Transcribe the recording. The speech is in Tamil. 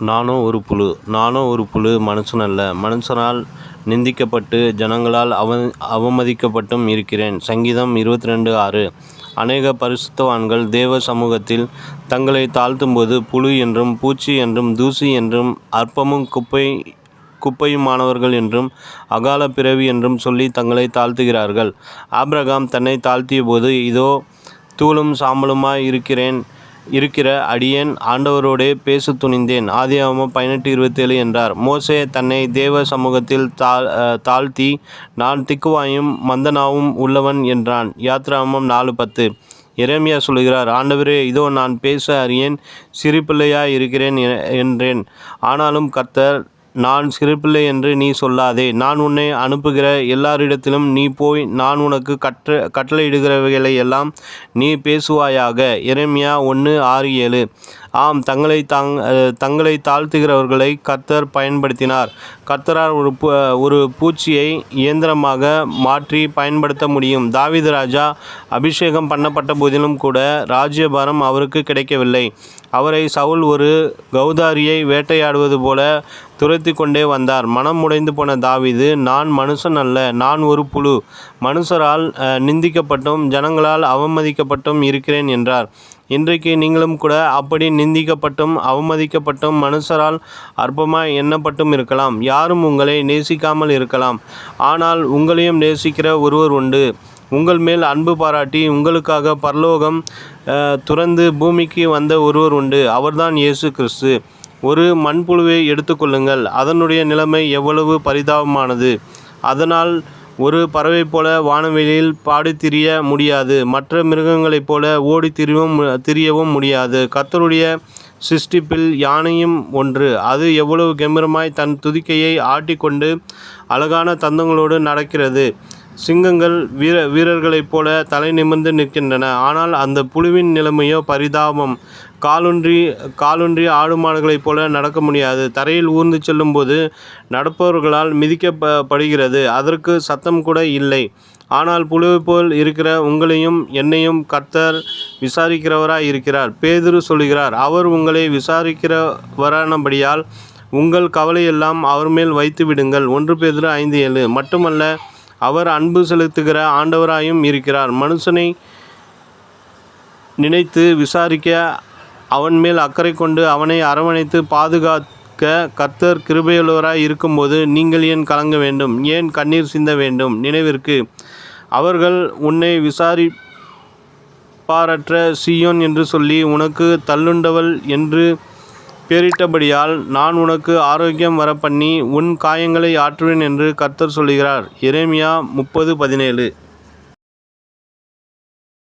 நானோ ஒரு புழு, மனுஷனல்ல. மனுஷரால் நிந்திக்கப்பட்டு ஜனங்களால் அவமதிக்கப்பட்டும் இருக்கிறேன். சங்கீதம் 22:6. அநேக பரிசுத்தவான்கள் தேவ சமூகத்தில் தங்களை தாழ்த்தும்போது புழு என்றும் பூச்சி என்றும் தூசி என்றும் அற்பமும் குப்பையுமானவர்கள் என்றும் அகால பிறவி என்றும் சொல்லி தங்களை தாழ்த்துகிறார்கள். ஆபிரகாம் தன்னை தாழ்த்திய போது, இதோ தூளும் சாம்பலுமாய் இருக்கிற அடியேன் ஆண்டவரோடே பேசத் துணிந்தேன். ஆதியாகமம் 18:27 என்றார். மோசே தன்னை தேவ சமூகத்தில் தாழ்த்தி, நான் திக்குவாயும் மந்தநாவும் உள்ளவன் என்றான். யாத்திராகமம் 4:10. எரேமியா சொல்கிறார், ஆண்டவரே, இதோ நான் பேச அறியேன், சிறுபிள்ளையாய் இருக்கிறேன் என்றேன். ஆனாலும் கர்த்தர், நான் சிறுபிள்ளை என்று நீ சொல்லாதே. நான் உன்னை அனுப்புகிற எல்லாரிடத்திலும் நீ போய் நான் உனக்கு கட்டளையிடுகிறவைகளை எல்லாம் நீ பேசுவாயாக. எரேமியா 1:6-7. ஆம், தங்களை தாழ்த்துகிறவர்களை கர்த்தர் பயன்படுத்தினார். கர்த்தரால் ஒரு பூச்சியை இயந்திரமாக மாற்றி பயன்படுத்த முடியும். தாவீது ராஜா அபிஷேகம் பண்ணப்பட்ட போதிலும் கூட ராஜ்யபாரம் அவருக்கு கிடைக்கவில்லை. அவரை சவுல் ஒரு கௌதாரியை வேட்டையாடுவது போல துரத்தி கொண்டே வந்தார். மனம் உடைந்து போன தாவீது, நான் மனுஷன் அல்ல, நான் ஒரு புழு, மனுஷரால் நிந்திக்கப்பட்டும் ஜனங்களால் அவமதிக்கப்பட்டும் இருக்கிறேன் என்றார். இன்றைக்கு நீங்களும் கூட அப்படி நிந்திக்கப்பட்டும் அவமதிக்கப்பட்டும் மனுஷரால் அற்பமாய் எண்ணப்பட்டும் இருக்கலாம். யாரும் உங்களை நேசிக்காமல் இருக்கலாம். ஆனால் உங்களையும் நேசிக்கிற ஒருவர் உண்டு. உங்கள் மேல் அன்பு பாராட்டி உங்களுக்காக பரலோகம் துறந்து பூமிக்கு வந்த ஒருவர் உண்டு. அவர்தான் இயேசு கிறிஸ்து. ஒரு மண்புழுவை எடுத்துக்கொள்ளுங்கள். அதனுடைய நிலைமை எவ்வளவு பரிதாபமானது. அதனால் ஒரு பறவை போல வானவெளியில் பாடித்திரிய முடியாது. மற்ற மிருகங்களைப் போல ஓடி திரியவும் முடியாது. கர்த்தருடைய சிருஷ்டிப்பில் யானையும் ஒன்று. அது எவ்வளவு கம்பீரமாய் தன் துதிக்கையை ஆட்டிக்கொண்டு அழகான தந்தங்களோடு நடக்கிறது. சிங்கங்கள் வீரர்களைப் போல தலை நிமிர்ந்து நிற்கின்றன. ஆனால் அந்த புழுவின் நிலைமையோ பரிதாபம். காலூன்றி ஆடு மாடுகளைப் போல நடக்க முடியாது. தரையில் ஊர்ந்து செல்லும்போது நடப்பவர்களால் மிதிக்கப்படுகிறது. அதற்கு சத்தம் கூட இல்லை. ஆனால் புழுவை போல் இருக்கிற உங்களையும் என்னையும் கர்த்தர் விசாரிக்கிறவராய் இருக்கிறார். பேதுரு சொல்கிறார், அவர் உங்களை விசாரிக்கிறவரானபடியால் உங்கள் கவலையெல்லாம் அவர் மேல் வைத்து விடுங்கள். 1 பேதுரு 5:7. மட்டுமல்ல, அவர் அன்பு செலுத்துகிற ஆண்டவராயும் இருக்கிறார். மனுஷனை நினைத்து விசாரிக்க, அவன் மேல் அக்கறை கொண்டு அவனை அரவணைத்து பாதுகாக்க கர்த்தர் கிருபையுள்ளவராய் இருக்கும்போது நீங்கள் ஏன் கலங்க வேண்டும்? ஏன் கண்ணீர் சிந்த வேண்டும்? நினைவிற்கு, அவர்கள் உன்னை விசாரிப்பாரற்ற சீயோன் என்று சொல்லி உனக்கு தள்ளுண்டவள் என்று பேரிட்டபடியால் நான் உனக்கு ஆரோக்கியம் வரப்பண்ணி உன் காயங்களை ஆற்றுவேன் என்று கர்த்தர் சொல்கிறார். எரேமியா 30:17.